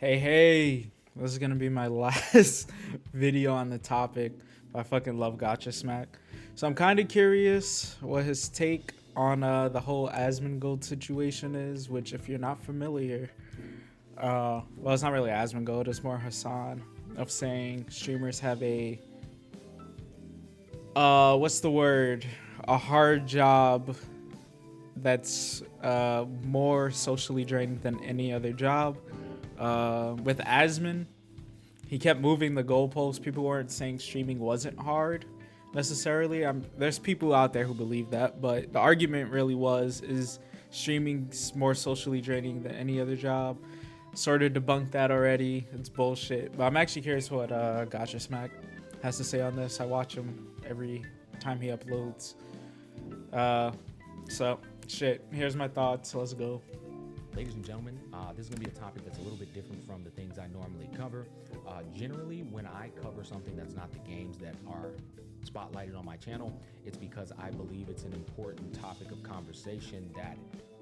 Hey, this is gonna be my last video on the topic. I fucking love Gacha Smack. So I'm kind of curious what his take on the whole asmongold situation is, which if you're not familiar, well, it's not really asmongold, it's more Hasan of saying streamers have what's the word? A hard job that's more socially draining than any other job. With Asmon, he kept moving the goalposts. People weren't saying streaming wasn't hard necessarily. There's people out there who believe that, but the argument really is streaming's more socially draining than any other job. Sort of debunked that already. It's bullshit. But I'm actually curious what Gacha Smack has to say on this. I watch him every time he uploads. So shit. Here's my thoughts. Let's go. Ladies and gentlemen, this is going to be a topic that's a little bit different from the things I normally cover. Generally, when I cover something that's not the games that are spotlighted on my channel, it's because I believe it's an important topic of conversation that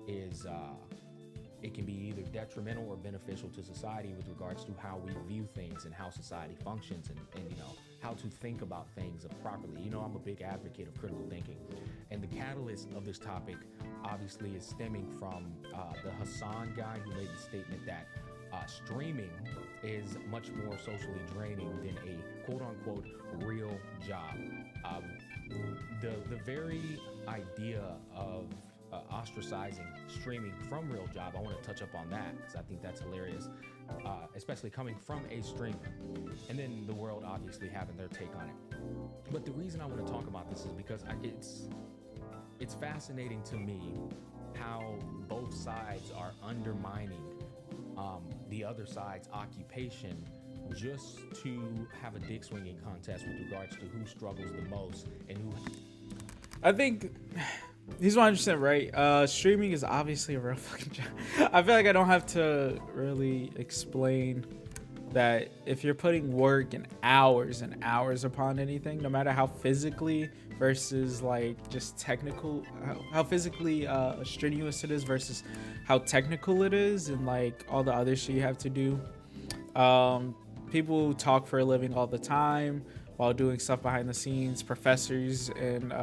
is, it can be either detrimental or beneficial to society with regards to how we view things and how society functions and how to think about things properly. I'm a big advocate of critical thinking. And the catalyst of this topic obviously is stemming from the Hasan guy who made the statement that streaming is much more socially draining than a quote-unquote real job. The very idea of ostracizing streaming from real job, I want to touch up on that because I think that's hilarious, especially coming from a streamer, and then the world obviously having their take on it. But the reason I want to talk about this is because it's fascinating to me how both sides are undermining the other side's occupation just to have a dick swinging contest with regards to who struggles the most and who. I think he's 100% right. Streaming is obviously a real fucking job. I feel like I don't have to really explain that if you're putting work and hours upon anything, no matter how physically versus like just technical, how physically strenuous it is versus how technical it is, and like all the other shit you have to do. People talk for a living all the time while doing stuff behind the scenes. Professors and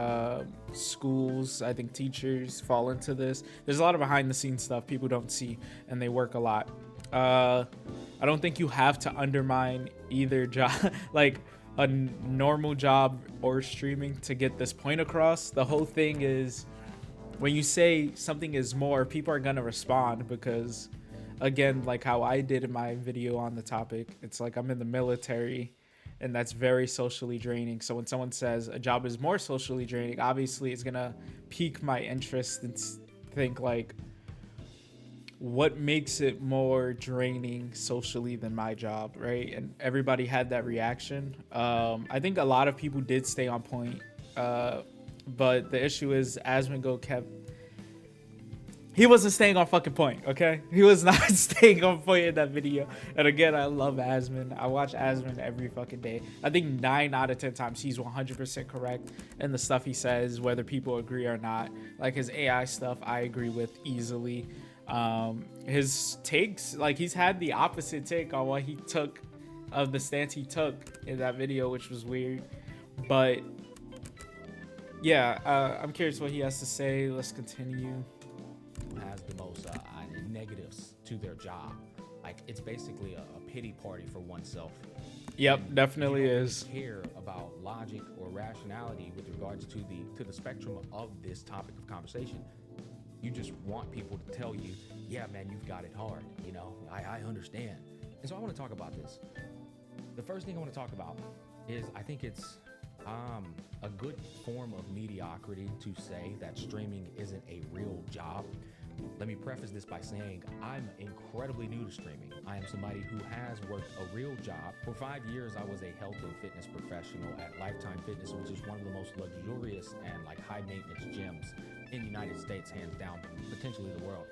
schools, I think teachers fall into this. There's a lot of behind the scenes stuff people don't see, and they work a lot. I don't think you have to undermine either job, like a normal job or streaming, to get this point across. The whole thing is when you say something is more, people are gonna respond because, again, like how I did in my video on the topic, it's like I'm in the military and that's very socially draining. So when someone says a job is more socially draining, obviously it's gonna pique my interest and think like, what makes it more draining socially than my job, right? And everybody had that reaction. I think a lot of people did stay on point, but the issue is Asmongold he wasn't staying on fucking point, okay? He was not staying on point in that video. And again, I love Asmon. I watch Asmon every fucking day. I think 9 out of 10 times he's 100% correct in the stuff he says, whether people agree or not. Like his AI stuff, I agree with easily. His takes, like he's had the opposite take on what he took of the stance he took in that video, which was weird. But yeah, I'm curious what he has to say. Let's continue. Has the most negatives to their job. Like it's basically a pity party for oneself. Yep, And definitely you don't is. really care about logic or rationality with regards to the spectrum of this topic of conversation. You just want people to tell you, yeah, man, you've got it hard. I understand. And so I want to talk about this. The first thing I want to talk about is I think it's a good form of mediocrity to say that streaming isn't a real job. Let me preface this by saying I'm incredibly new to streaming. I am somebody who has worked a real job. For 5 years, I was a health and fitness professional at Lifetime Fitness, which is one of the most luxurious and like high maintenance gyms in the United States, hands down, potentially the world.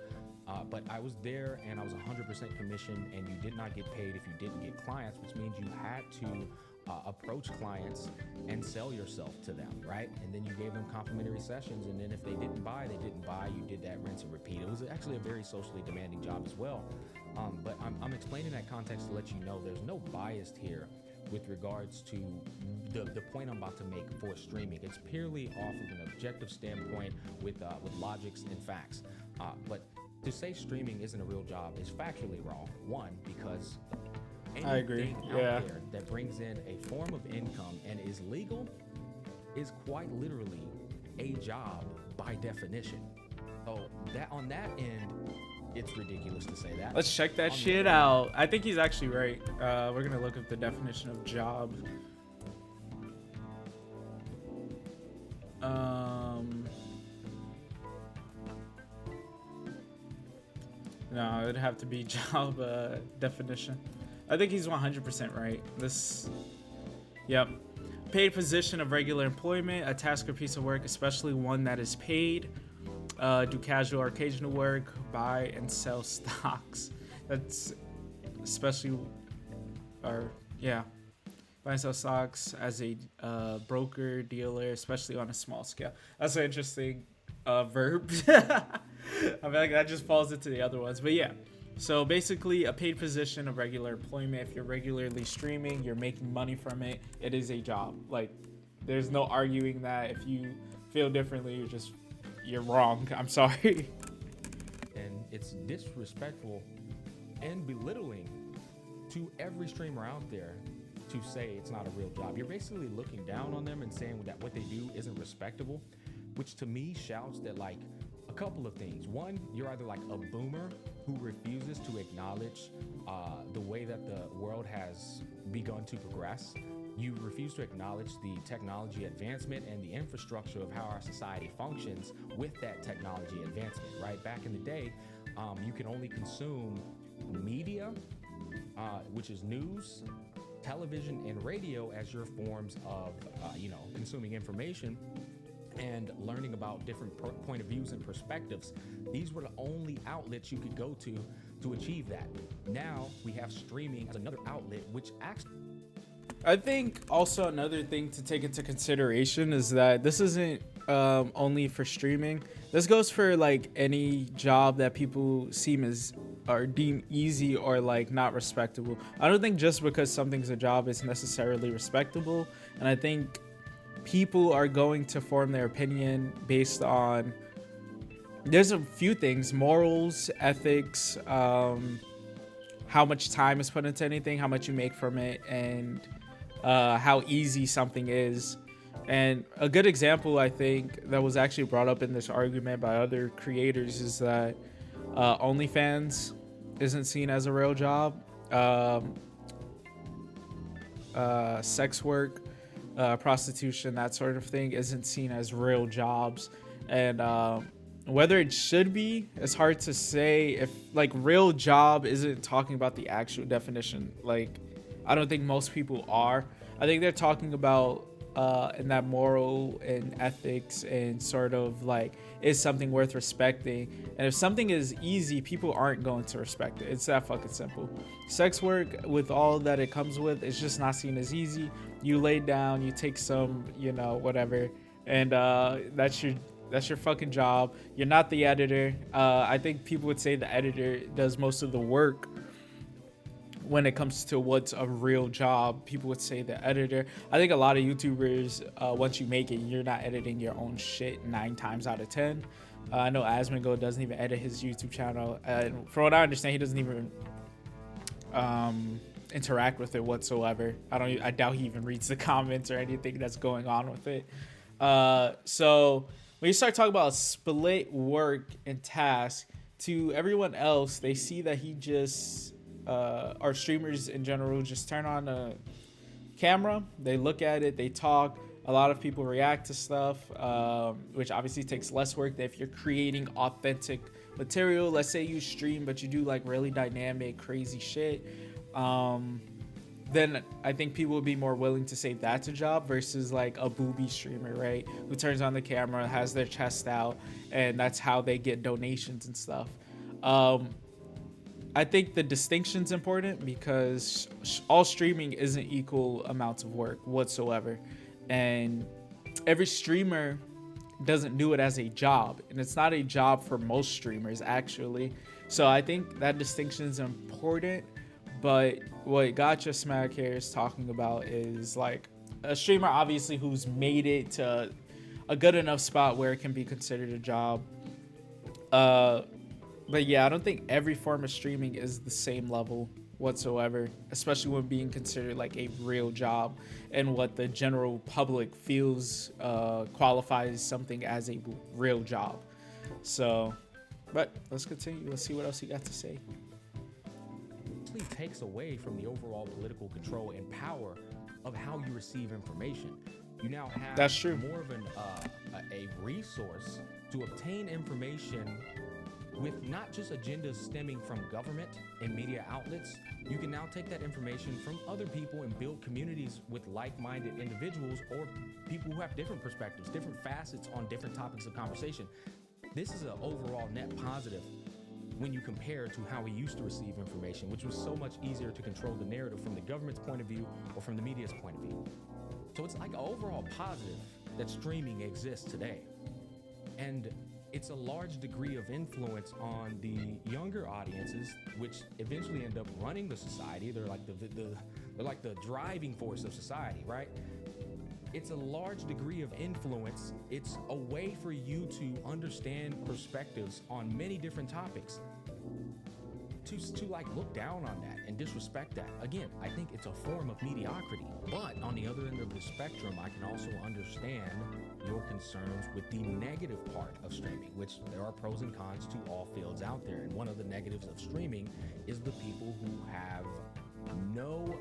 But I was there and I was 100% commission, and you did not get paid if you didn't get clients, which means you had to approach clients and sell yourself to them, right? And then you gave them complimentary sessions, and then if they didn't buy, they didn't buy. You did that rinse and repeat. It was actually a very socially demanding job as well. But I'm explaining that context to let you know there's no bias here with regards to the point I'm about to make for streaming. It's purely off of an objective standpoint with logics and facts. But to say streaming isn't a real job is factually wrong. One, because I agree. anything out there that brings in a form of income and is legal is quite literally a job by definition. So that on that end, it's ridiculous to say that. Let's check that shit out. I think he's actually right. We're gonna look up the definition of job. No, it'd have to be job definition. I think he's 100% right. Yep. Paid position of regular employment, a task or piece of work, especially one that is paid. Do casual or occasional work, buy and sell stocks. That's especially, buy and sell stocks as a broker, dealer, especially on a small scale. That's an interesting verb. I mean, like, that just falls into the other ones. But yeah, so basically a paid position of regular employment. If you're regularly streaming, you're making money from it. It is a job. Like, there's no arguing that. If you feel differently, you're wrong. I'm sorry. And it's disrespectful and belittling to every streamer out there to say it's not a real job. You're basically looking down on them and saying that what they do isn't respectable, which to me shouts that, like, a couple of things. One, you're either like a boomer who refuses to acknowledge the way that the world has begun to progress. You refuse to acknowledge the technology advancement and the infrastructure of how our society functions with that technology advancement, right? Back in the day, you can only consume media, which is news, television, and radio as your forms of, consuming information and learning about different point of views and perspectives. These were the only outlets you could go to achieve that. Now we have streaming as another outlet, which actually... I think also another thing to take into consideration is that this isn't only for streaming. This goes for like any job that people deem easy or like not respectable. I don't think just because something's a job is necessarily respectable. And I think people are going to form their opinion based on, there's a few things: morals, ethics, how much time is put into anything, how much you make from it, and how easy something is. And a good example, I think, that was actually brought up in this argument by other creators is that OnlyFans isn't seen as a real job. Sex work, prostitution, that sort of thing isn't seen as real jobs. And whether it should be, it's hard to say. If like real job isn't talking about the actual definition, like I don't think most people are. I think they're talking about in that moral and ethics and sort of like, is something worth respecting? And if something is easy, people aren't going to respect it. It's that fucking simple. Sex work, with all that it comes with, it's just not seen as easy. You lay down, you take some, whatever, and that's your fucking job. You're not the editor. I think people would say the editor does most of the work. When it comes to what's a real job, people would say the editor. I think a lot of YouTubers, once you make it, you're not editing your own shit 9 times out of 10. I know Asmongold doesn't even edit his YouTube channel. And from what I understand, he doesn't even interact with it whatsoever. I doubt he even reads the comments or anything that's going on with it. So when you start talking about split work and task, to everyone else, they see that he just... our streamers in general just turn on a camera, they look at it, they talk. A lot of people react to stuff, which obviously takes less work than if you're creating authentic material. Let's say you stream but you do like really dynamic, crazy shit, then I think people would be more willing to say that's a job versus like a booby streamer, right, who turns on the camera, has their chest out, and that's how they get donations and stuff. I think the distinction's important because all streaming isn't equal amounts of work whatsoever. And every streamer doesn't do it as a job. And it's not a job for most streamers, actually. So I think that distinction is important. But what Gacha Smack here is talking about is like a streamer, obviously, who's made it to a good enough spot where it can be considered a job. But yeah, I don't think every form of streaming is the same level whatsoever, especially when being considered like a real job and what the general public feels qualifies something as a real job. So, but let's continue. Let's see what else he got to say. Takes away from the overall political control and power of how you receive information. You now have That's true. more of a resource to obtain information with not just agendas stemming from government and media outlets. You can now take that information from other people and build communities with like-minded individuals or people who have different perspectives, different facets on different topics of conversation. This is an overall net positive when you compare to how we used to receive information, which was so much easier to control the narrative from the government's point of view or from the media's point of view. So it's like an overall positive that streaming exists today. And it's a large degree of influence on the younger audiences, which eventually end up running the society. They're like they're like the driving force of society, right? It's a large degree of influence. It's a way for you to understand perspectives on many different topics. To like look down on that and disrespect that. Again, I think it's a form of mediocrity. But on the other end of the spectrum, I can also understand your concerns with the negative part of streaming, which there are pros and cons to all fields out there. And one of the negatives of streaming is the people who have no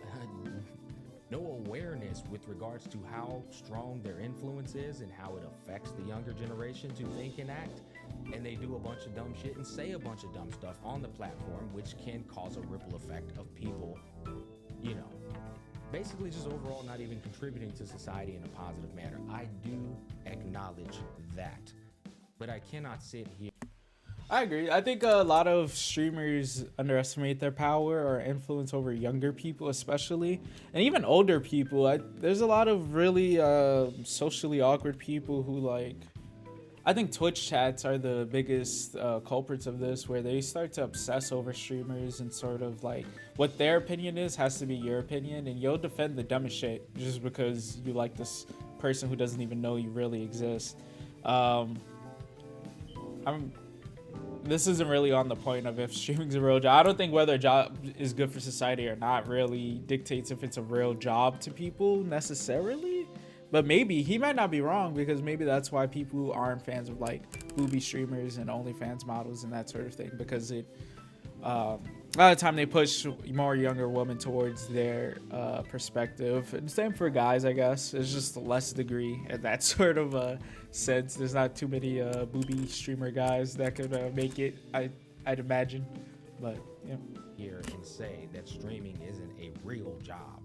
awareness with regards to how strong their influence is and how it affects the younger generation to think and act. And they do a bunch of dumb shit and say a bunch of dumb stuff on the platform, which can cause a ripple effect of people, you know, basically just overall not even contributing to society in a positive manner. I do acknowledge that, but I cannot sit here. I agree. I think a lot of streamers underestimate their power or influence over younger people, especially, and even older people. There's a lot of really socially awkward people who like. I think Twitch chats are the biggest culprits of this, where they start to obsess over streamers and sort of like what their opinion is has to be your opinion, and you'll defend the dumbest shit just because you like this person who doesn't even know you really exist. This isn't really on the point of if streaming's a real job. I don't think whether a job is good for society or not really dictates if it's a real job to people necessarily. But maybe he might not be wrong, because maybe that's why people who aren't fans of like booby streamers and OnlyFans models and that sort of thing, because it a lot of time they push more younger women towards their perspective. And same for guys, I guess. It's just a less degree in that sort of sense. There's not too many booby streamer guys that could make it, I'd imagine. But yeah. Here and say that streaming isn't a real job.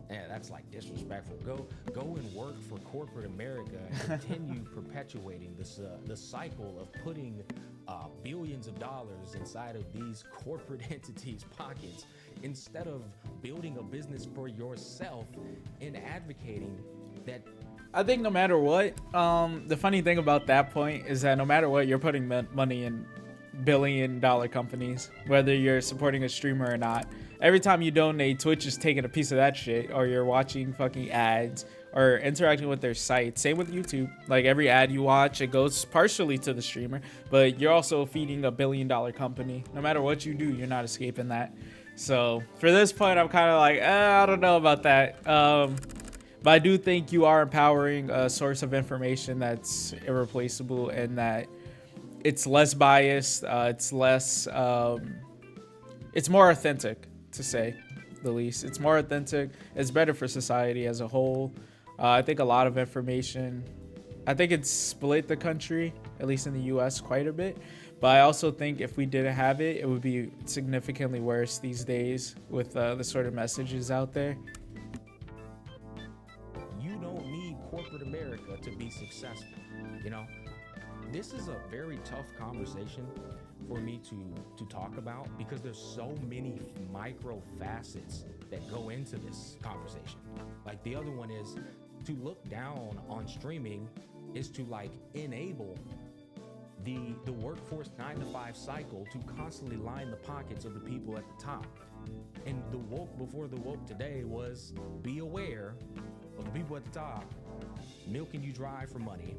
That's like disrespectful. Go and work for corporate America and continue perpetuating this the cycle of putting billions of dollars inside of these corporate entities' pockets, instead of building a business for yourself and advocating that. I think no matter what, the funny thing about that point is that no matter what, you're putting money in billion-dollar companies, whether you're supporting a streamer or not. Every time you donate, Twitch is taking a piece of that shit, or you're watching fucking ads or interacting with their site. Same with YouTube. Like every ad you watch, it goes partially to the streamer, but you're also feeding a billion-dollar company. No matter what you do, you're not escaping that. So for this point, I'm kind of like, I don't know about that. But I do think you are empowering a source of information that's irreplaceable, and that it's less biased. It's less. It's more authentic, to say the least. It's more authentic. It's better for society as a whole. I think a lot of information. I think it's split the country, at least in the U.S., quite a bit. But I also think if we didn't have it, it would be significantly worse these days with the sort of messages out there. You don't need corporate America to be successful, you know? This is a very tough conversation for me to talk about, because there's so many micro facets that go into this conversation. Like the other one is to look down on streaming is to like enable the workforce 9 to 5 cycle to constantly line the pockets of the people at the top. And the woke before the woke today was be aware of the people at the top milking you dry for money,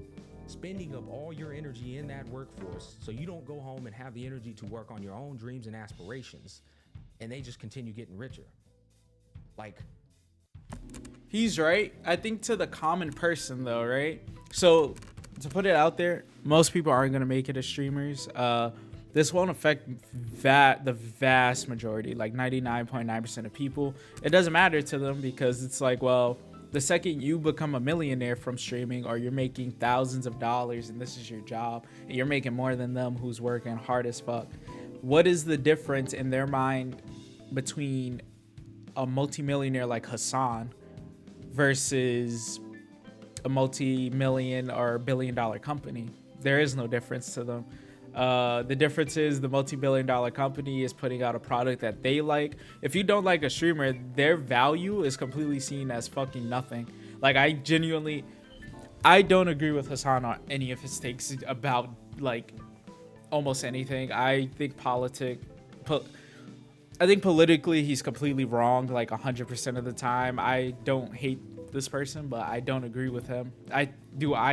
spending up all your energy in that workforce so you don't go home and have the energy to work on your own dreams and aspirations, and they just continue getting richer. Like, he's right. I think to the common person though, right? So to put it out there, most people aren't gonna make it as streamers. This won't affect the vast majority, like 99.9% of people. It doesn't matter to them because it's like, well, the second you become a millionaire from streaming, or you're making thousands of dollars and this is your job, and you're making more than them who's working hard as fuck, what is the difference in their mind between a multimillionaire like Hasan versus a multi-million or billion-dollar company? There is no difference to them. The difference is the multi-billion-dollar company is putting out a product that they like. If you don't like a streamer, their value is completely seen as fucking nothing. Like, I don't agree with Hasan on any of his takes about like almost anything. I think politically he's completely wrong like 100% of the time. I don't hate this person, but I don't agree with him. I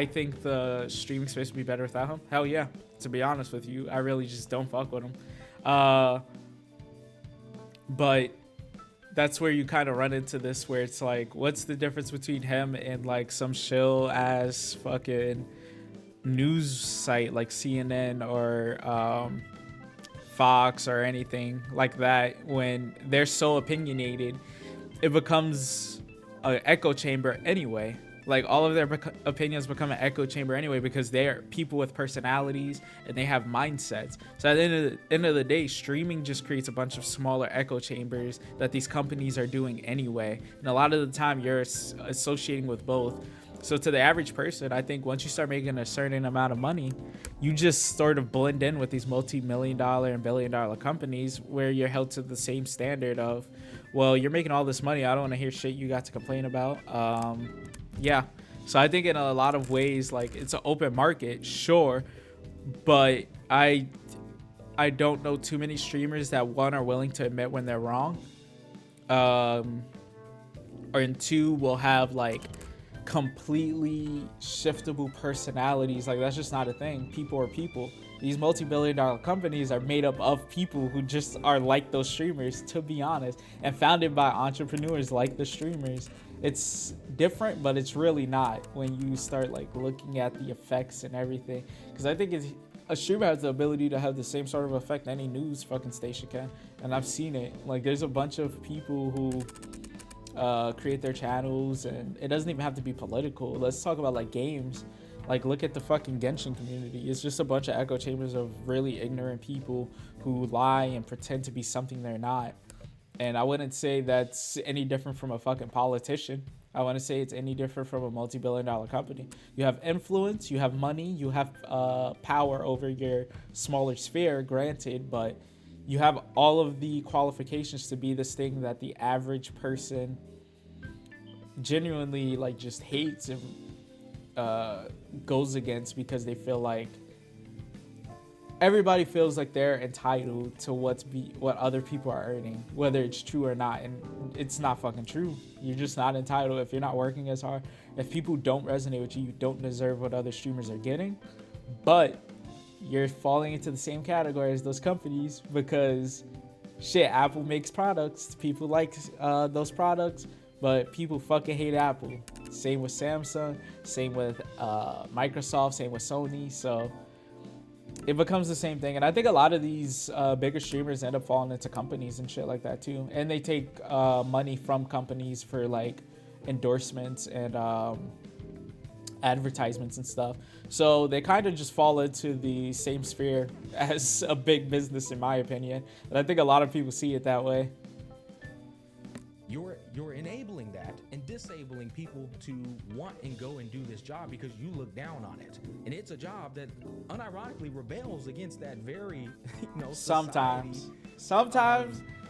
think the streaming space would be better without him? Hell yeah. To be honest with you, I really just don't fuck with him. But that's where you kind of run into this, where it's like, what's the difference between him and like some shill ass fucking news site like CNN or Fox or anything like that? When they're so opinionated, it becomes an echo chamber anyway. Like, all of their opinions become an echo chamber anyway, because they are people with personalities and they have mindsets. So at the end of the day, streaming just creates a bunch of smaller echo chambers that these companies are doing anyway. And a lot of the time you're associating with both. So to the average person, I think once you start making a certain amount of money, you just sort of blend in with these multi-million-dollar and billion-dollar companies, where you're held to the same standard of, well, you're making all this money, I don't want to hear shit you got to complain about. Yeah, so I think in a lot of ways, like, it's an open market, sure, but I don't know too many streamers that, one, are willing to admit when they're wrong, and two, will have like completely shiftable personalities. Like, that's just not a thing. People are people. These multi-billion-dollar companies are made up of people who just are like those streamers, to be honest, and founded by entrepreneurs like the streamers. It's different, but it's really not when you start like looking at the effects and everything. Because I think a streamer has the ability to have the same sort of effect any news fucking station can, and I've seen it. Like, there's a bunch of people who create their channels, and it doesn't even have to be political. Let's talk about like games. Like, look at the fucking Genshin community. It's just a bunch of echo chambers of really ignorant people who lie and pretend to be something they're not. And I wouldn't say that's any different from a fucking politician. I want to say it's any different from a multi-billion-dollar company. You have influence, you have money, you have power over your smaller sphere, granted, but you have all of the qualifications to be this thing that the average person genuinely like just hates and goes against, because they feel like everybody feels like they're entitled to what other people are earning, whether it's true or not. And it's not fucking true. You're just not entitled. If you're not working as hard, if people don't resonate with you, you don't deserve what other streamers are getting. But you're falling into the same category as those companies, because shit, Apple makes products. People like those products, but people fucking hate Apple. Same with Samsung, same with Microsoft, same with Sony. So it becomes the same thing. And I think a lot of these bigger streamers end up falling into companies and shit like that too. And they take money from companies for like endorsements and advertisements and stuff. So they kind of just fall into the same sphere as a big business, in my opinion. And I think a lot of people see it that way. You're enabling that and disabling people to want and go and do this job because you look down on it. And it's a job that unironically rebels against that very, sometimes.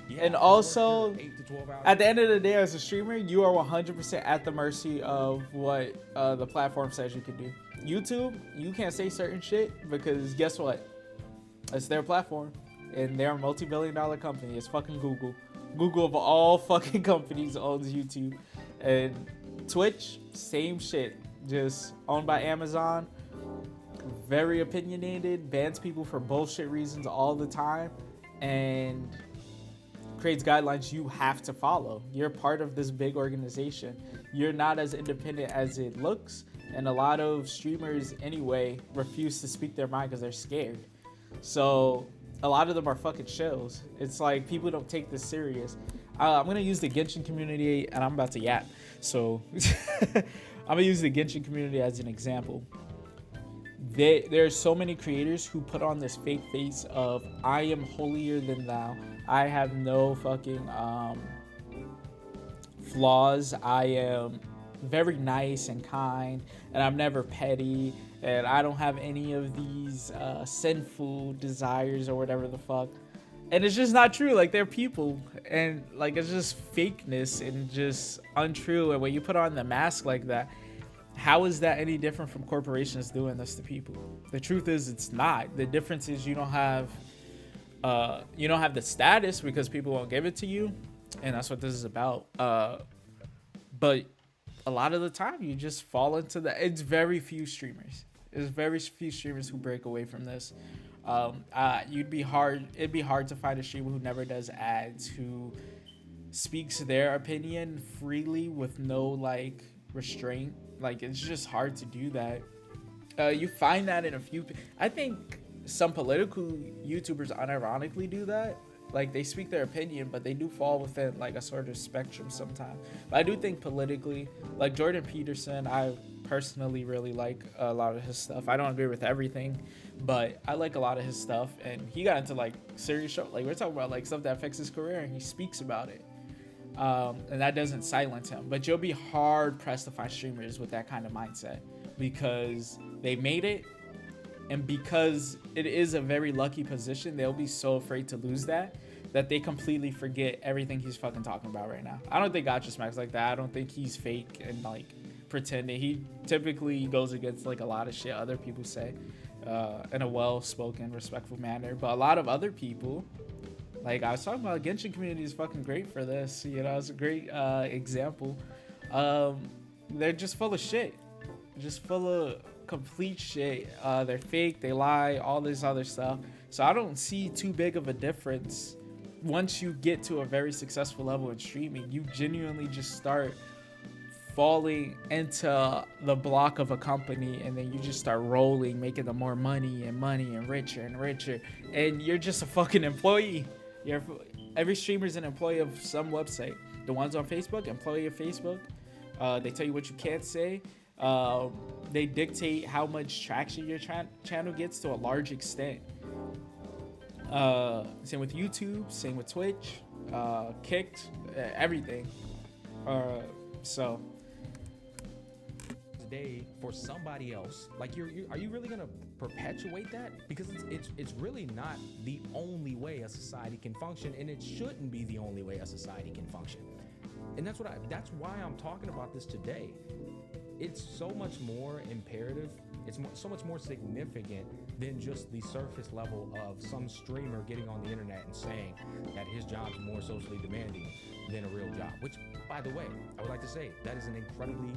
Yeah, and also, 8 to 12 hours. at the end of the day, as a streamer, you are 100% at the mercy of what the platform says you can do. YouTube, you can't say certain shit because guess what? It's their platform, and they're a multi-billion-dollar company. It's fucking Google. Google of all fucking companies owns YouTube, and Twitch, same shit. Just owned by Amazon. Very opinionated, bans people for bullshit reasons all the time, and creates guidelines you have to follow. You're part of this big organization. You're not as independent as it looks, and a lot of streamers anyway refuse to speak their mind because they're scared. So a lot of them are fucking shills. It's like people don't take this serious. I'm gonna use the Genshin community, and I'm about to yap. So I'm gonna use the Genshin community as an example. There's so many creators who put on this fake face of I am holier than thou. I have no fucking flaws. I am very nice and kind, and I'm never petty, and I don't have any of these sinful desires or whatever the fuck. And it's just not true. Like, they're people, and like it's just fakeness and just untrue. And when you put on the mask like that, how is that any different from corporations doing this to people? The truth is, it's not. The difference is you don't have the status because people won't give it to you, and that's what this is about. But a lot of the time, you just fall into that. It's very few streamers. There's very few streamers who break away from this. It'd be hard to find a streamer who never does ads, who speaks their opinion freely with no like restraint. Like, it's just hard to do that. You find that in a few. I think some political YouTubers unironically do that. Like, they speak their opinion, but they do fall within like a sort of spectrum sometimes. But I do think politically, like Jordan Peterson, I personally really like a lot of his stuff. I don't agree with everything, but I like a lot of his stuff. And he got into like serious show. Like, we're talking about like stuff that affects his career, and he speaks about it. And that doesn't silence him, but you'll be hard pressed to find streamers with that kind of mindset because they made it, and because it is a very lucky position, they'll be so afraid to lose that they completely forget everything he's fucking talking about right now. I don't think Gacha smacks like that. I don't think he's fake and like pretending. He typically goes against like a lot of shit other people say in a well-spoken, respectful manner, but a lot of other people, like I was talking about, Genshin community is fucking great for this. You know, it's a great example. They're just full of shit. Just full of complete shit. They're fake, they lie, all this other stuff. So I don't see too big of a difference. Once you get to a very successful level in streaming, you genuinely just start falling into the block of a company, and then you just start rolling, making them more money and richer and richer. And you're just a fucking employee. Every streamer is an employee of some website. The ones on Facebook, employee of Facebook. They tell you what you can't say. They dictate how much traction your channel gets to a large extent. Same with YouTube, same with Twitch, Kicked, everything. So day for somebody else, like are you really gonna perpetuate that? Because it's really not the only way a society can function, and it shouldn't be the only way a society can function. And that's why I'm talking about this today. It's so much more imperative. It's so much more significant than just the surface level of some streamer getting on the internet and saying that his job is more socially demanding than a real job. Which, by the way, I would like to say that is an incredibly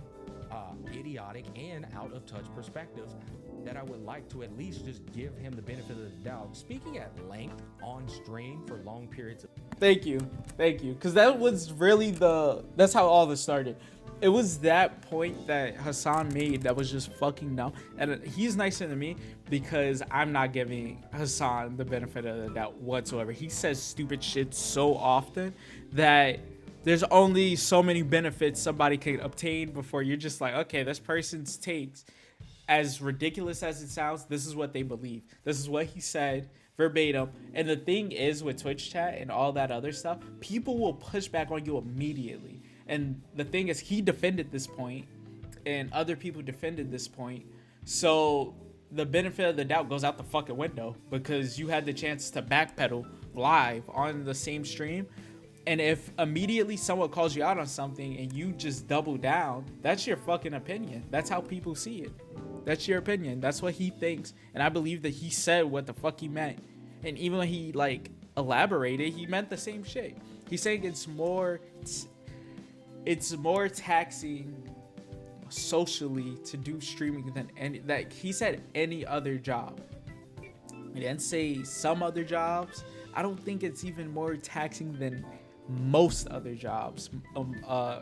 idiotic and out of touch perspective that I would like to at least just give him the benefit of the doubt. Speaking at length on stream for long periods of Thank you. Because that was really that's how all this started. It was that point that Hasan made that was just fucking dumb. And he's nicer than me because I'm not giving Hasan the benefit of the doubt whatsoever. He says stupid shit so often that there's only so many benefits somebody can obtain before you're just like, okay, this person's takes, as ridiculous as it sounds, this is what they believe. This is what he said verbatim. And the thing is, with Twitch chat and all that other stuff, people will push back on you immediately. And the thing is, he defended this point and other people defended this point. So the benefit of the doubt goes out the fucking window because you had the chance to backpedal live on the same stream. And if immediately someone calls you out on something and you just double down, that's your fucking opinion. That's how people see it. That's your opinion. That's what he thinks. And I believe that he said what the fuck he meant. And even when he like elaborated, he meant the same shit. He's saying it's more taxing socially to do streaming than any, that he said any other job. He didn't say some other jobs. I don't think it's even more taxing than most other jobs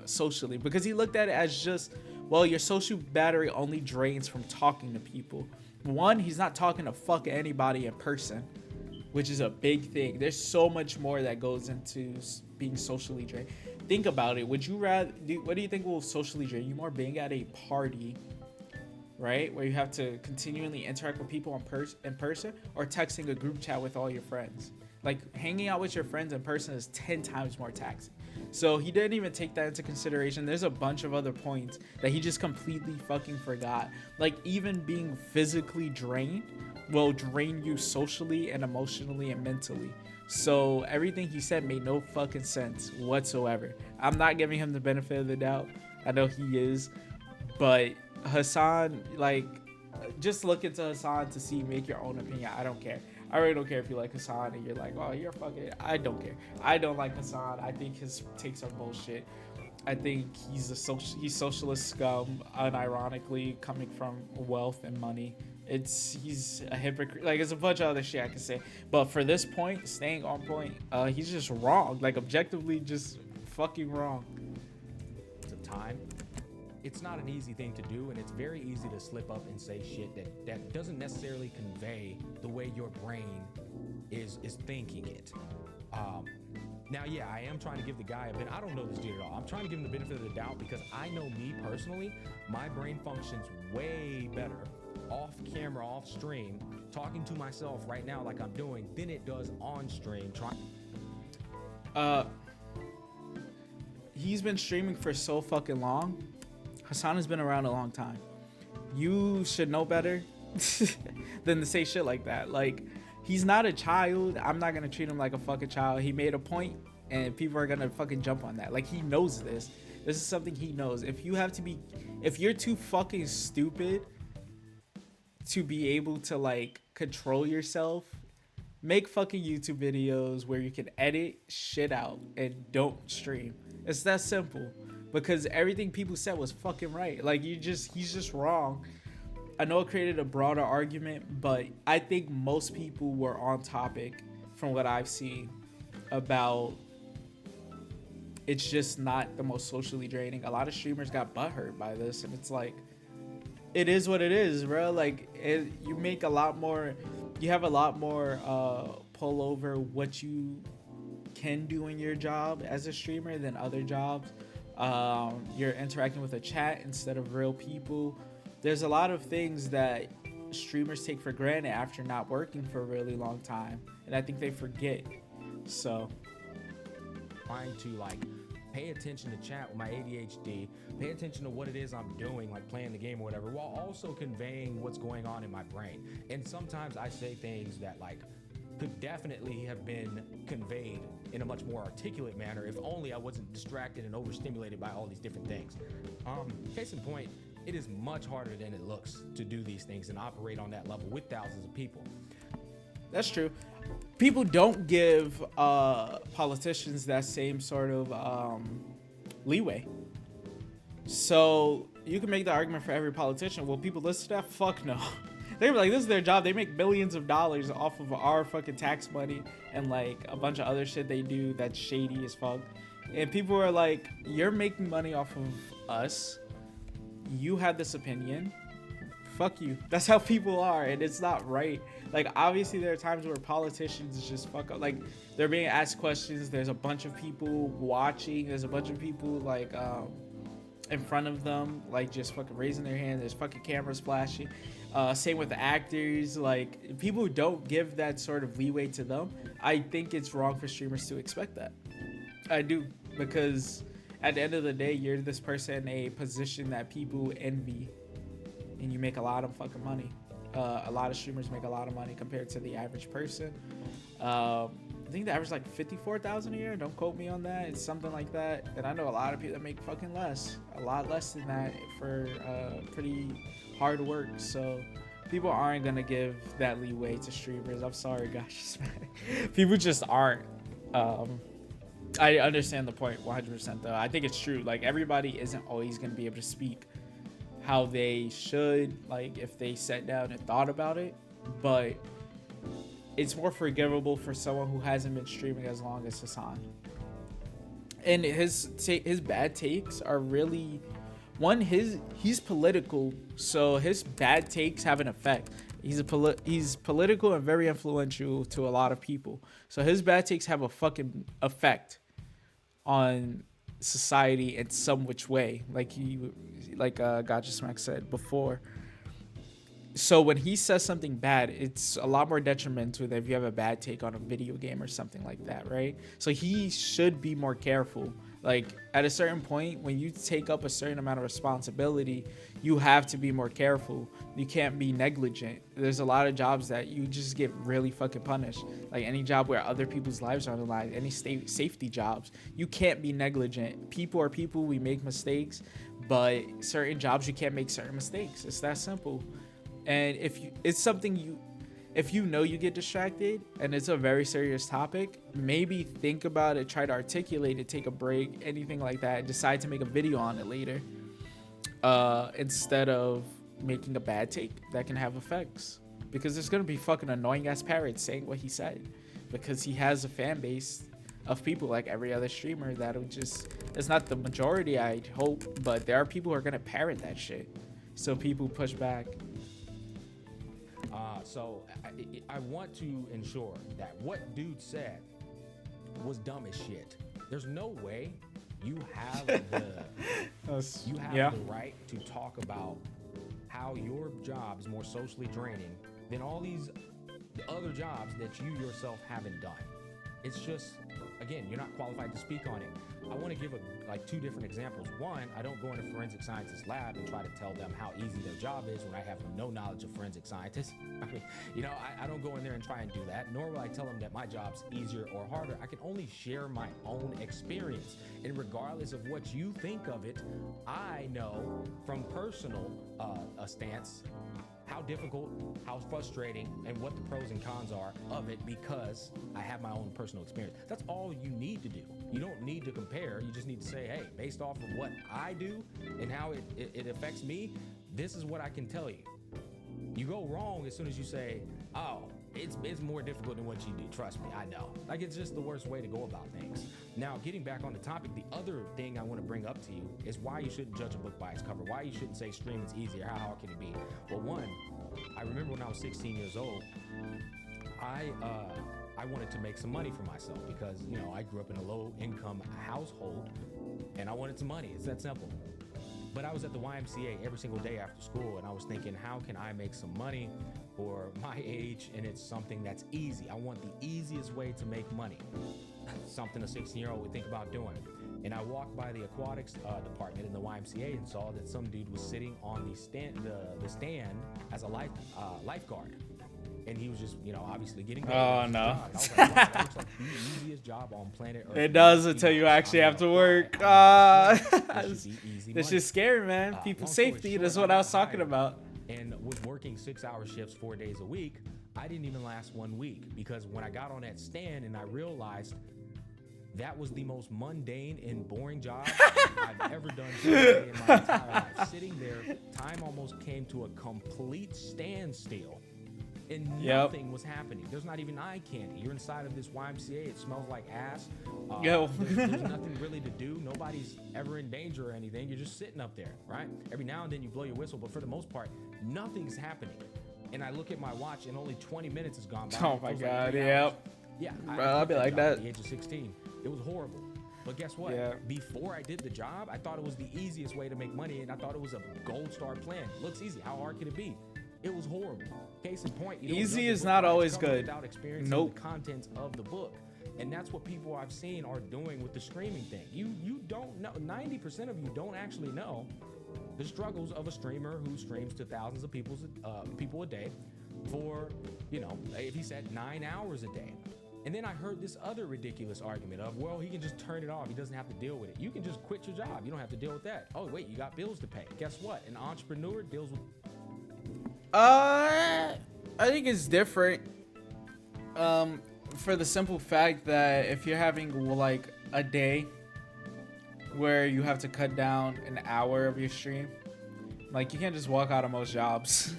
socially, because he looked at it as just, well, your social battery only drains from talking to people. One, he's not talking to fuck anybody in person, which is a big thing. There's so much more that goes into being socially drained. Think about it. Would you rather, what do you think will socially drain you more? Being at a party, right, where you have to continually interact with people in person, or texting a group chat with all your friends? Like, hanging out with your friends in person is 10 times more taxing. So he didn't even take that into consideration. There's a bunch of other points that he just completely fucking forgot. Like, even being physically drained will drain you socially and emotionally and mentally. So everything he said made no fucking sense whatsoever. I'm not giving him the benefit of the doubt. I know he is. But Hasan, like, just look into Hasan to see, make your own opinion. I don't care. I really don't care if you like Hasan and you're like, oh, you're fucking. I don't care. I don't like Hasan. I think his takes are bullshit. I think he's socialist scum, unironically, coming from wealth and money. He's a hypocrite. Like, it's a bunch of other shit I can say. But for this point, staying on point, he's just wrong. Like, objectively, just fucking wrong. Of time. It's not an easy thing to do, and it's very easy to slip up and say shit that doesn't necessarily convey the way your brain is thinking it. Now, yeah, I am trying to give the guy a bit. I don't know this dude at all. I'm trying to give him the benefit of the doubt because I know me personally, my brain functions way better off camera, off stream, talking to myself right now like I'm doing than it does on stream. He's been streaming for so fucking long. Hasan has been around a long time. You should know better than to say shit like that. Like, he's not a child. I'm not gonna treat him like a fucking child. He made a point, and people are gonna fucking jump on that. Like, he knows this. This is something he knows. If you're too fucking stupid to be able to, like, control yourself, make fucking YouTube videos where you can edit shit out and don't stream. It's that simple. Because everything people said was fucking right. Like, he's just wrong. I know it created a broader argument, but I think most people were on topic from what I've seen about it's just not the most socially draining. A lot of streamers got butthurt by this, and it's like, it is what it is, bro. Like, you make a lot more, you have a lot more pull over what you can do in your job as a streamer than other jobs. You're interacting with a chat instead of real people. There's a lot of things that streamers take for granted after not working for a really long time, and I think they forget. So trying to, like, pay attention to chat with my ADHD, pay attention to what it is I'm doing, like playing the game or whatever, while also conveying what's going on in my brain. And sometimes I say things that, like, could definitely have been conveyed in a much more articulate manner if only I wasn't distracted and overstimulated by all these different things. Case in point, it is much harder than it looks to do these things and operate on that level with thousands of people. That's true. People don't give politicians that same sort of leeway. So you can make the argument for every politician. Will people listen to that? Fuck no. They're like, this is their job. They make millions of dollars off of our fucking tax money and, like, a bunch of other shit they do that's shady as fuck. And people are like, you're making money off of us. You have this opinion. Fuck you. That's how people are, and it's not right. Like, obviously there are times where politicians just fuck up. Like, they're being asked questions. There's a bunch of people watching. There's a bunch of people, like, in front of them, like, just fucking raising their hand. There's fucking cameras flashing. Same with the actors. Like, people who don't give that sort of leeway to them, I think it's wrong for streamers to expect that. I do, because at the end of the day, you're this person in a position that people envy, and you make a lot of fucking money. A lot of streamers make a lot of money compared to the average person. I think they average like 54,000 a year. Don't quote me on that. It's something like that. And I know a lot of people that make fucking less, a lot less than that for pretty hard work. So people aren't gonna give that leeway to streamers. I'm sorry, gosh, people just aren't. I understand the point 100% though. I think it's true. Like everybody isn't always gonna be able to speak how they should, like if they sat down and thought about it, but it's more forgivable for someone who hasn't been streaming as long as Hasan. And his bad takes are really he's political, so his bad takes have an effect. He's political and very influential to a lot of people. So his bad takes have a fucking effect on society in some which way, like Gacha Smack said before. So when he says something bad, it's a lot more detrimental than if you have a bad take on a video game or something like that, right? So he should be more careful. Like at a certain point, when you take up a certain amount of responsibility, you have to be more careful. You can't be negligent. There's a lot of jobs that you just get really fucking punished. Like any job where other people's lives are on the line, any safety jobs, you can't be negligent. People are people, we make mistakes, but certain jobs you can't make certain mistakes. It's that simple. And if you know you get distracted and it's a very serious topic, maybe think about it, try to articulate it, take a break, anything like that, and decide to make a video on it later, instead of making a bad take that can have effects. Because there's gonna be fucking annoying ass parrots saying what he said, because he has a fan base of people like every other streamer that'll just, it's not the majority I'd hope, but there are people who are gonna parrot that shit, so people push back. So I want to ensure that what dude said was dumb as shit. There's no way you have the the right to talk about how your job is more socially draining than all these other jobs that you yourself haven't done. It's just, again, you're not qualified to speak on it. I want to give two different examples. One, I don't go into forensic scientists lab and try to tell them how easy their job is when I have no knowledge of forensic scientists. I mean, I don't go in there and try and do that, nor will I tell them that my job's easier or harder. I can only share my own experience. And regardless of what you think of it, I know from personal stance how difficult, how frustrating, and what the pros and cons are of it, because I have my own personal experience. That's all you need to do. You don't need to compare. You just need to say, hey, based off of what I do and how it affects me, this is what I can tell you. You go wrong as soon as you say, oh, it's more difficult than what you do. Trust me, I know. Like, it's just the worst way to go about things. Now, getting back on the topic, the other thing I want to bring up to you is why you shouldn't judge a book by its cover. Why you shouldn't say streaming's easier. How hard can it be? Well, one, I remember when I was 16 years old, I wanted to make some money for myself because, I grew up in a low-income household, and I wanted some money. It's that simple. But I was at the YMCA every single day after school, and I was thinking, how can I make some money for my age? And it's something that's easy. I want the easiest way to make money. Something a 16-year-old would think about doing. And I walked by the aquatics department in the YMCA and saw that some dude was sitting on the stand as a lifeguard. And he was just, obviously getting paid. Oh, no. I was like, wow, that looks like the easiest job on planet Earth. It does until you actually have to work. This is scary, man. People's safety, that's what I was talking about. And with working 6-hour shifts 4 days a week, I didn't even last 1 week, because when I got on that stand and I realized that was the most mundane and boring job I've ever done in my entire life. Sitting there, time almost came to a complete standstill. And nothing was happening. There's not even eye candy. You're inside of this YMCA. It smells like ass. There's nothing really to do. Nobody's ever in danger or anything. You're just sitting up there, right? Every now and then you blow your whistle, but for the most part, nothing's happening. And I look at my watch, and only 20 minutes has gone by. Oh my God, yep. Yeah, I'll be like that. At the age of 16, it was horrible. But guess what? Yeah. Before I did the job, I thought it was the easiest way to make money, and I thought it was a gold star plan. Looks easy. How hard could it be? It was horrible. Case in point, easy is not always good. Without experiencing the contents of the book. And that's what people I've seen are doing with the streaming thing. You don't know. 90% of you don't actually know the struggles of a streamer who streams to thousands of people a day for, if he said 9 hours a day. And then I heard this other ridiculous argument of, well, he can just turn it off. He doesn't have to deal with it. You can just quit your job. You don't have to deal with that. Oh, wait, you got bills to pay. Guess what? An entrepreneur deals with. I think it's different. For the simple fact that if you're having like a day where you have to cut down an hour of your stream, like you can't just walk out of most jobs.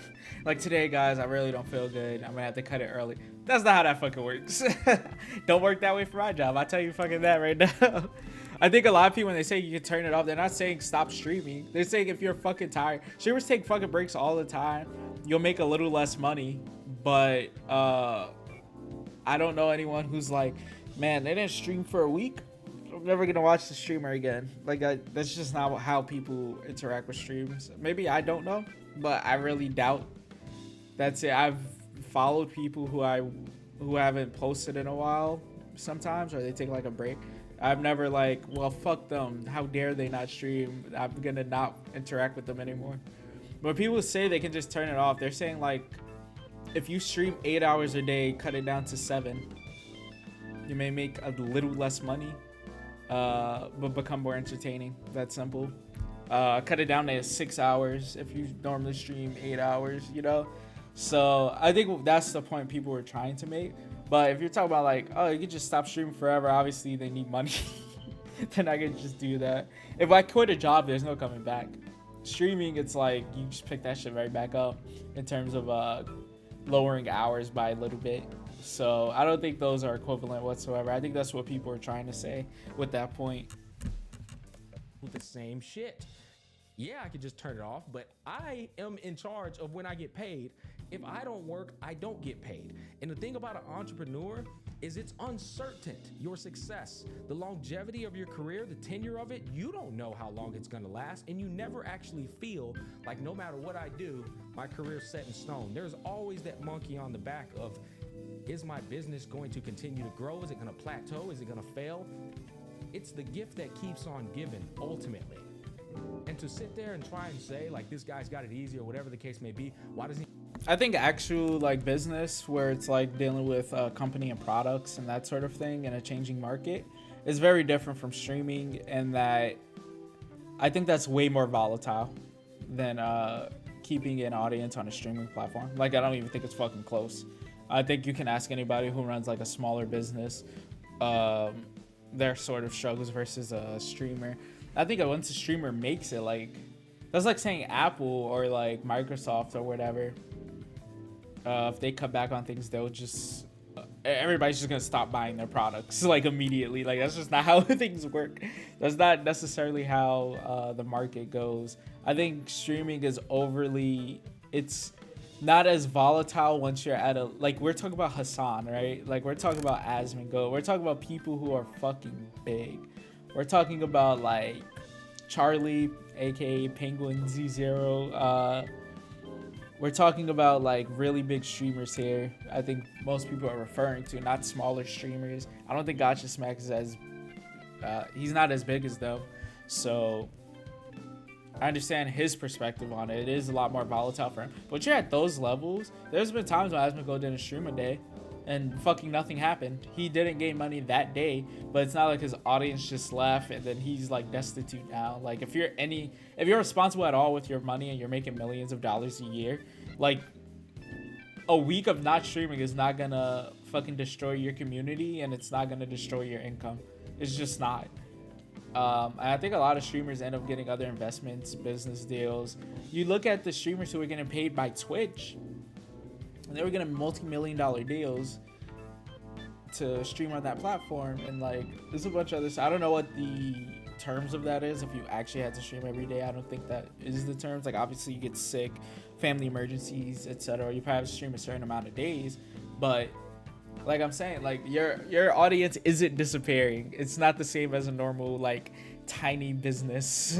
Like today, guys, I really don't feel good. I'm gonna have to cut it early. That's not how that fucking works. Don't work that way for my job. I'll tell you fucking that right now. I think a lot of people, when they say you can turn it off, they're not saying stop streaming. They're saying if you're fucking tired. Streamers take fucking breaks all the time. You'll make a little less money, but I don't know anyone who's like, man, they didn't stream for a week. I'm never gonna watch the streamer again. Like that's just not how people interact with streams. Maybe I don't know, but I really doubt that's it. I've followed people who haven't posted in a while sometimes, or they take like a break. I've never like, well, fuck them. How dare they not stream? I'm gonna not interact with them anymore. But people say they can just turn it off. They're saying like, if you stream 8 hours a day, cut it down to 7. You may make a little less money, but become more entertaining. That's simple. Cut it down to 6 hours if you normally stream 8 hours, you know? So I think that's the point people were trying to make. But if you're talking about like, oh, you could just stop streaming forever, obviously they need money. Then I could just do that. If I quit a job, there's no coming back. Streaming, it's like you just pick that shit right back up in terms of lowering hours by a little bit. So I don't think those are equivalent whatsoever. I think that's what people are trying to say with that point. With the same shit. Yeah, I could just turn it off, but I am in charge of when I get paid. If I don't work, I don't get paid. And the thing about an entrepreneur is it's uncertain. Your success, the longevity of your career, the tenure of it, you don't know how long it's gonna last, and you never actually feel like no matter what I do, my career's set in stone. There's always that monkey on the back of, is my business going to continue to grow? Is it gonna plateau? Is it gonna fail? It's the gift that keeps on giving, ultimately. And to sit there and try and say, like, this guy's got it easy or whatever the case may be, why does he? I think actual like business where it's like dealing with company and products and that sort of thing in a changing market is very different from streaming, and that I think that's way more volatile than keeping an audience on a streaming platform. Like I don't even think it's fucking close. I think you can ask anybody who runs like a smaller business their sort of struggles versus a streamer. I think once a streamer makes it, like that's like saying Apple or like Microsoft or whatever. If they cut back on things, they'll just everybody's just gonna stop buying their products like immediately. Like that's just not how things work. That's not necessarily how the market goes. I think streaming is it's not as volatile once you're at a, like we're talking about Hasan, right? Like we're talking about asmongold. We're talking about people who are fucking big. We're talking about like Charlie, aka Penguin Z0. We're talking about like really big streamers here. I think most people are referring to, not smaller streamers. I don't think Gacha Smack is as he's not as big as them. So I understand his perspective on it. It is a lot more volatile for him. But you're at those levels. There's been times when asmongold didn't stream a day and fucking nothing happened. He didn't gain money that day, but it's not like his audience just left and then he's like destitute now. Like if you're responsible at all with your money and you're making millions of dollars a year, like a week of not streaming is not gonna fucking destroy your community, and it's not gonna destroy your income. It's just not. And I think a lot of streamers end up getting other investments, business deals. You look at the streamers who are getting paid by Twitch, and they were getting multi-million-dollar deals to stream on that platform, and like there's a bunch of others. I don't know what the terms of that is. If you actually had to stream every day, I don't think that is the terms. Like obviously you get sick, family emergencies, etc. You probably have to stream a certain amount of days, but like I'm saying, like your audience isn't disappearing. It's not the same as a normal like tiny business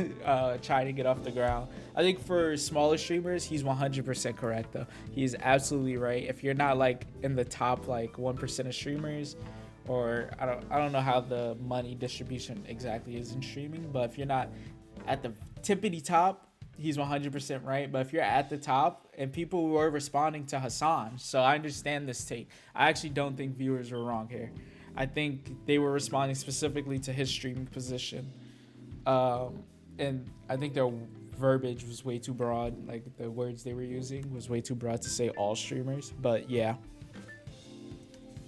trying to get off the ground. I think for smaller streamers, he's 100% correct though. He's absolutely right. If you're not like in the top like 1% of streamers, or I don't know how the money distribution exactly is in streaming, but if you're not at the tippity top, he's 100% right. But if you're at the top, and people were responding to Hasan, so I understand this take. I actually don't think viewers were wrong here. I think they were responding specifically to his streaming position, and I think their verbiage was way too broad. Like the words they were using was way too broad to say all streamers. But yeah,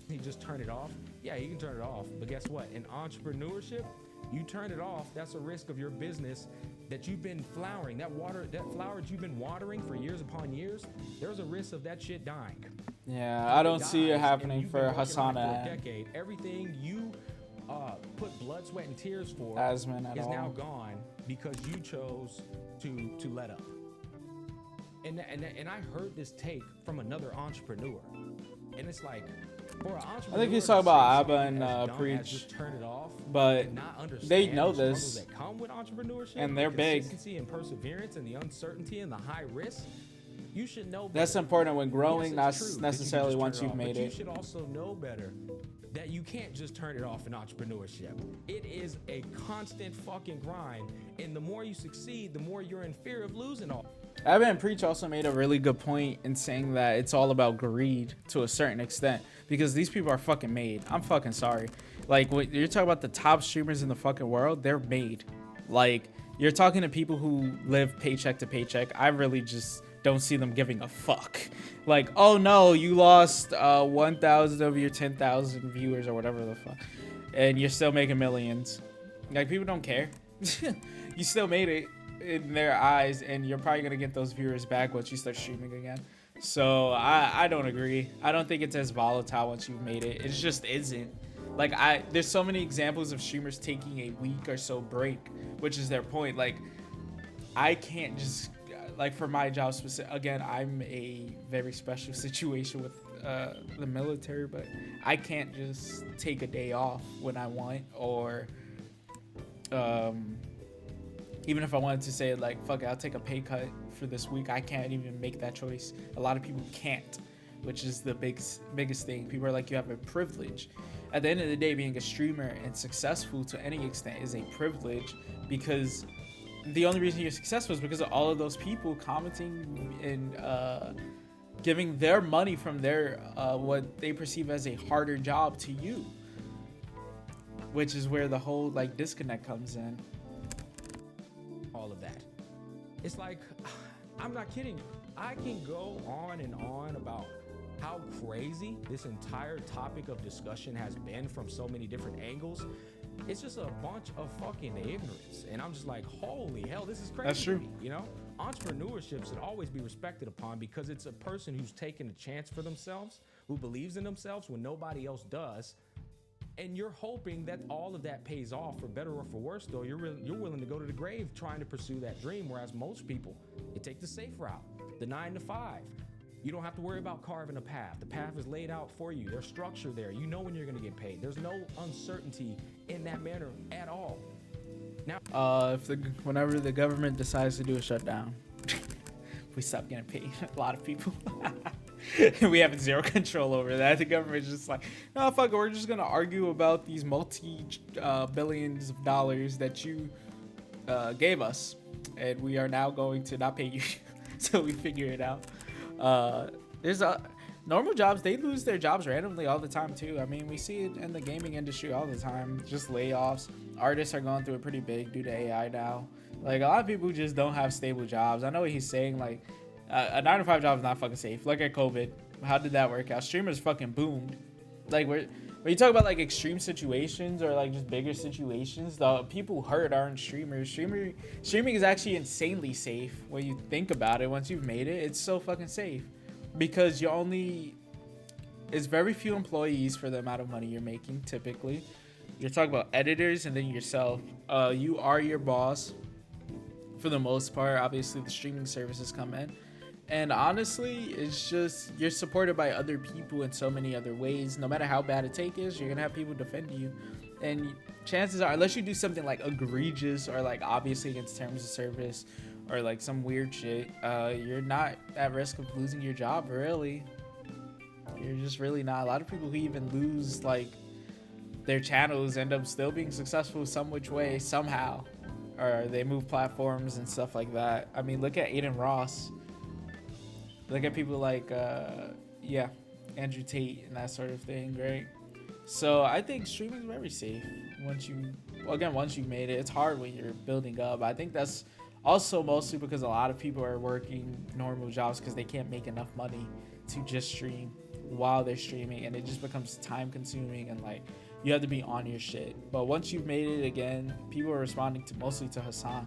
He just turn it off. Yeah, you can turn it off. But guess what? In entrepreneurship, you turn it off. That's a risk of your business that you've been flowering. That flower that you've been watering for years upon years. There's a risk of that shit dying. yeah, I don't see it happening for Hasan Hasan for a and decade. Everything you put blood, sweat, and tears for Asman at is all. now gone because you chose to let up. And I heard this take from another entrepreneur, and it's like, for an entrepreneur, I think he's to talking say about something Abba and as dumb as Preach, just turn it off, but and not understand they know the struggles this, that come with entrepreneurship, and they're the big. consistency and perseverance and the uncertainty and the high risk. You should know better. That's important when growing, Yes, not it's true that you can necessarily just once turn it you've off, made but it. you should also know better that you can't just turn it off in entrepreneurship. It is a constant fucking grind, and the more you succeed, the more you're in fear of losing all. Abba and Preach also made a really good point in saying that it's all about greed to a certain extent, because these people are fucking made. I'm fucking sorry. Like, when you're talking about the top streamers in the fucking world, they're made. Like, you're talking to people who live paycheck to paycheck. I really just don't see them giving a fuck. Like, oh no, you lost 1,000 of your 10,000 viewers or whatever the fuck, and you're still making millions. Like, people don't care. You still made it in their eyes, and you're probably gonna get those viewers back once you start streaming again. So I don't agree. I don't think it's as volatile once you've made it. It just isn't. Like, there's so many examples of streamers taking a week or so break, which is their point. Like, I can't just, like, for my job specific, again, I'm a very special situation with the military, but I can't just take a day off when I want, or even if I wanted to say, like, fuck it, I'll take a pay cut for this week, I can't even make that choice. A lot of people can't, which is the biggest thing. People are like, you have a privilege. At the end of the day, being a streamer and successful to any extent is a privilege, because the only reason you're successful is because of all of those people commenting and giving their money from their what they perceive as a harder job to you, which is where the whole, like, disconnect comes in. All of that. It's like, I'm not kidding. I can go on and on about how crazy this entire topic of discussion has been from so many different angles. It's just a bunch of fucking ignorance, and I'm just like, holy hell, this is crazy. That's true. To me, you know, entrepreneurship should always be respected upon, because it's a person who's taken a chance for themselves, who believes in themselves when nobody else does. And you're hoping that all of that pays off, for better or for worse. Though you're willing to go to the grave trying to pursue that dream, whereas most people, they take the safe route, the 9 to 5. You don't have to worry about carving a path. The path is laid out for you. There's structure there. You know when you're going to get paid. There's no uncertainty in that manner at all. Now, Whenever the government decides to do a shutdown, we stop getting paid. A lot of people. We have zero control over that. The government's just like, no, fuck it, we're just gonna argue about these billions of dollars that you gave us, and we are now going to not pay you. So we figure it out. There's normal jobs, they lose their jobs randomly all the time too. I mean, we see it in the gaming industry all the time, just layoffs. Artists are going through it pretty big due to AI now. Like, a lot of people just don't have stable jobs. I know what he's saying, like, a 9 to 5 job is not fucking safe. Look at COVID. How did that work out? Streamers fucking boomed. Like, when you talk about, like, extreme situations or, like, just bigger situations, the people hurt aren't streamers. Streaming is actually insanely safe when you think about it. Once you've made it, it's so fucking safe, because it's very few employees for the amount of money you're making. Typically, you're talking about editors and then yourself. You are your boss for the most part. Obviously, the streaming services come in. And honestly, it's just, you're supported by other people in so many other ways. No matter how bad a take is, you're going to have people defend you. And chances are, unless you do something like egregious or like obviously against terms of service or like some weird shit, you're not at risk of losing your job, really. You're just really not. A lot of people who even lose like their channels end up still being successful some which way, somehow. or they move platforms and stuff like that. I mean, look at Aiden Ross. Look at people like yeah, Andrew Tate and that sort of thing, right? So I think streaming is very safe once you, well, again, once you've made it. It's hard when you're building up. I think that's also mostly because a lot of people are working normal jobs because they can't make enough money to just stream while they're streaming, and it just becomes time consuming, and like you have to be on your shit. But once you've made it, again, people are responding to mostly to Hasan.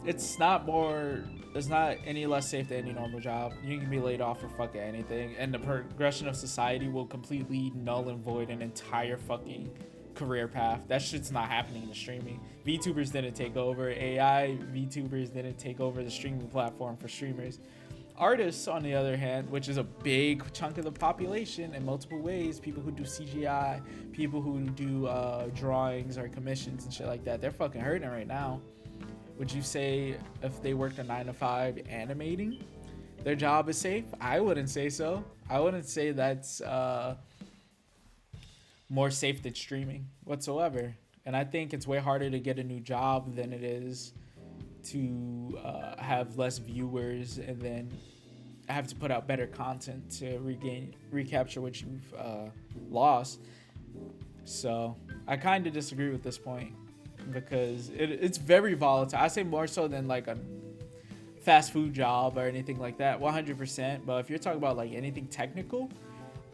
It's not any less safe than any normal job. You can be laid off for fucking anything, and the progression of society will completely null and void an entire fucking career path. That shit's not happening in the streaming. VTubers didn't take over. AI VTubers didn't take over the streaming platform for streamers. Artists, on the other hand, which is a big chunk of the population in multiple ways, people who do CGI, people who do drawings or commissions and shit like that, they're fucking hurting right now. Would you say if they worked a 9 to 5 animating, their job is safe? I wouldn't say so. I wouldn't say that's more safe than streaming whatsoever. And I think it's way harder to get a new job than it is to have less viewers and then have to put out better content to recapture what you've lost. So I kind of disagree with this point because it's very volatile. I say more so than like a fast food job or anything like that, 100%. But if you're talking about like anything technical,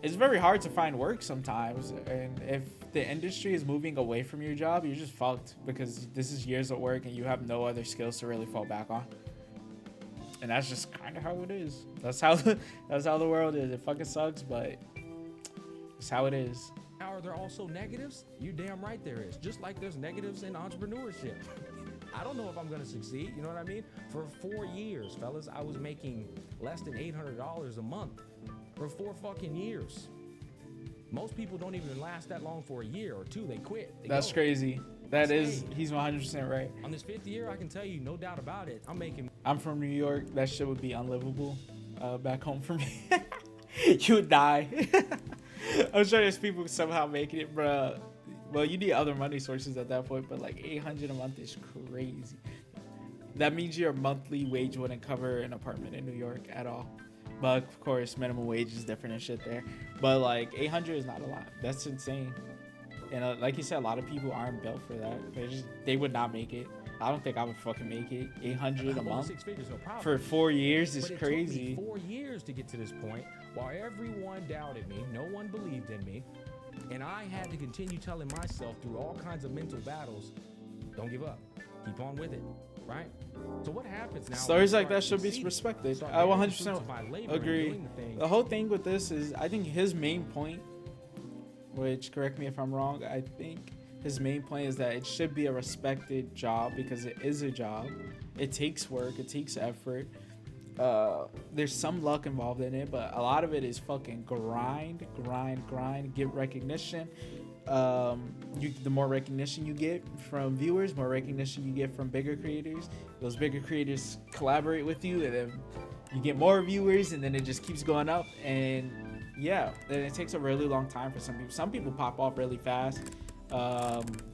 it's very hard to find work sometimes. And if the industry is moving away from your job, you're just fucked because this is years of work and you have no other skills to really fall back on. And that's just kind of how it is. That's how the world is. It fucking sucks, but it's how it is. Are there also negatives? You damn right there is. Just like there's negatives in entrepreneurship. I don't know if I'm going to succeed. You know what I mean? For 4 years, fellas, I was making less than $800 a month for 4 fucking years. Most people don't even last that long for a year or two. They quit. That's crazy. He's 100% right. On this 5th year, I can tell you, no doubt about it, I'm from New York. That shit would be unlivable back home for me. You would die. I'm sure there's people somehow making it, bro. Well, you need other money sources at that point, but like $800 a month is crazy. That means your monthly wage wouldn't cover an apartment in New York at all. But of course, minimum wage is different and shit there. But like 800 is not a lot. That's insane. And like you said, a lot of people aren't built for that. They would not make it. I don't think I would fucking make it. 800 a month 6 figures, no problem. For 4 years is crazy. It took me 4 years to get to this point, while everyone doubted me, no one believed in me, and I had to continue telling myself through all kinds of mental battles, don't give up, keep on with it, right? So what happens now? Stories like that should be respected. I 100% agree. The whole thing with this is, I think his main point, which correct me if I'm wrong, I think his main point is that it should be a respected job because it is a job. It takes work, it takes effort. There's some luck involved in it, but a lot of it is fucking grind, get recognition. The more recognition you get from viewers, more recognition you get from bigger creators. Those bigger creators collaborate with you, and then you get more viewers, and then it just keeps going up. And yeah, and it takes a really long time for some people. Some people pop off really fast.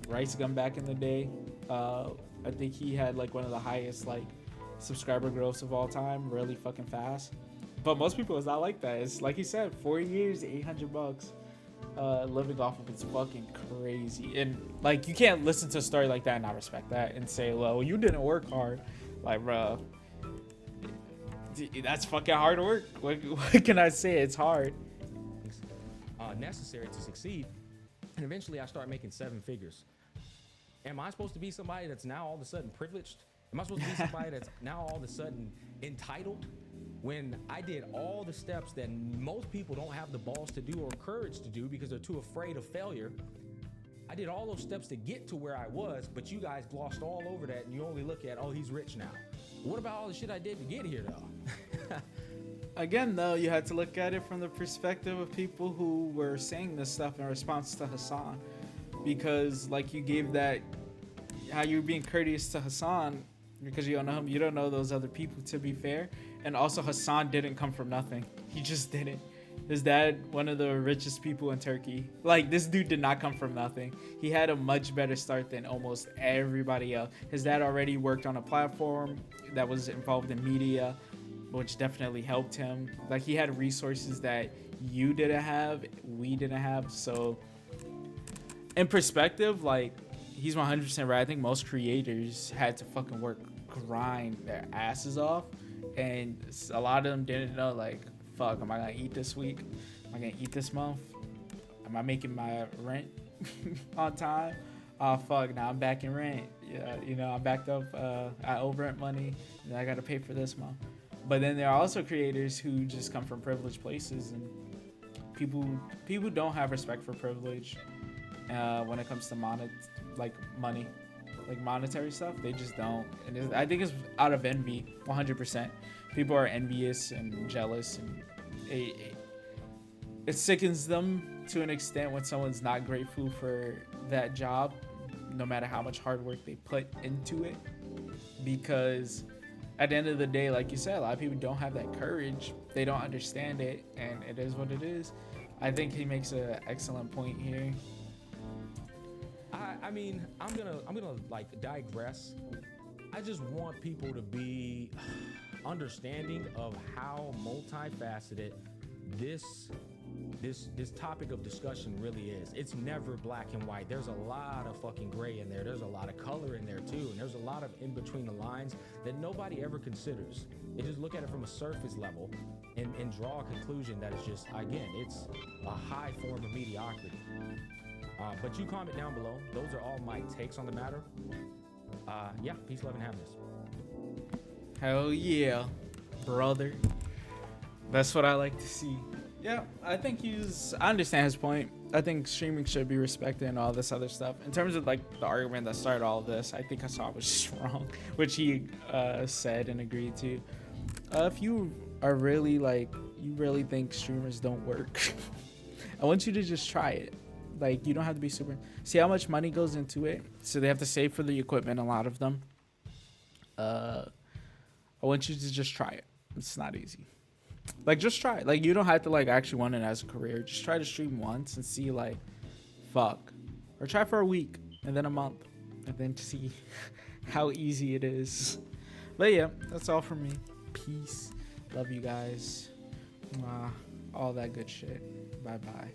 Rice Gun back in the day, I think he had like one of the highest like subscriber growths of all time, really fucking fast. But most people, it's not like that. It's like he said, 4 years, $800, living off of it's fucking crazy. And like you can't listen to a story like that and not respect that and say, well, you didn't work hard. Like, bro, that's fucking hard work. What can I say? It's hard. Necessary to succeed. And eventually I start making 7 figures. Am I supposed to be somebody that's now all of a sudden privileged? Am I supposed to be somebody that's now all of a sudden entitled when I did all the steps that most people don't have the balls to do or courage to do because they're too afraid of failure? I did all those steps to get to where I was, but you guys glossed all over that and you only look at, oh, he's rich now. What about all the shit I did to get here though? Again, though, you had to look at it from the perspective of people who were saying this stuff in response to Hasan. Because, like, you gave that, how you're being courteous to Hasan because you don't know him. You don't know those other people, to be fair. And also, Hasan didn't come from nothing. He just didn't. His dad, one of the richest people in Turkey. Like, this dude did not come from nothing. He had a much better start than almost everybody else. His dad already worked on a platform that was involved in media, which definitely helped him. Like, he had resources that you didn't have, we didn't have. So, in perspective, like, he's 100% right. I think most creators had to fucking grind their asses off. And a lot of them didn't know, like, fuck, am I gonna eat this week? Am I gonna eat this month? Am I making my rent on time? Oh fuck, now I'm back in rent. Yeah, you know, I'm backed up. I owe rent money, and I gotta pay for this month. But then there are also creators who just come from privileged places, and people don't have respect for privilege when it comes to money, like monetary stuff. They just don't, and I think it's out of envy, 100%. People are envious and jealous, and it sickens them to an extent when someone's not grateful for that job, no matter how much hard work they put into it. Because at the end of the day, like you said, a lot of people don't have that courage. They don't understand it, and it is what it is. I think he makes an excellent point here. I mean, I'm gonna like digress. I just want people to be understanding of how multifaceted this topic of discussion really is. It's never black and white. There's a lot of fucking gray in there. There's a lot of color in there too, and there's a lot of in between the lines that nobody ever considers. They just look at it from a surface level and draw a conclusion that is just, again, it's a high form of mediocrity. But you comment down below. Those are all my takes on the matter. Yeah, peace, love, and happiness. Hell yeah, brother. That's what I like to see. Yeah, I think I understand his point. I think streaming should be respected and all this other stuff. In terms of like the argument that started all of this, I think Hasan was just wrong, which he said and agreed to. If you are really like, you really think streamers don't work, I want you to just try it. Like, you don't have to be super. See how much money goes into it. So they have to save for the equipment, a lot of them. I want you to just try it. It's not easy. Like, just try it. Like, you don't have to like actually want it as a career. Just try to stream once and see, like, fuck. Or try for a week and then a month and then see how easy it is. But yeah, that's all from me. Peace. Love you guys. All that good shit. Bye bye.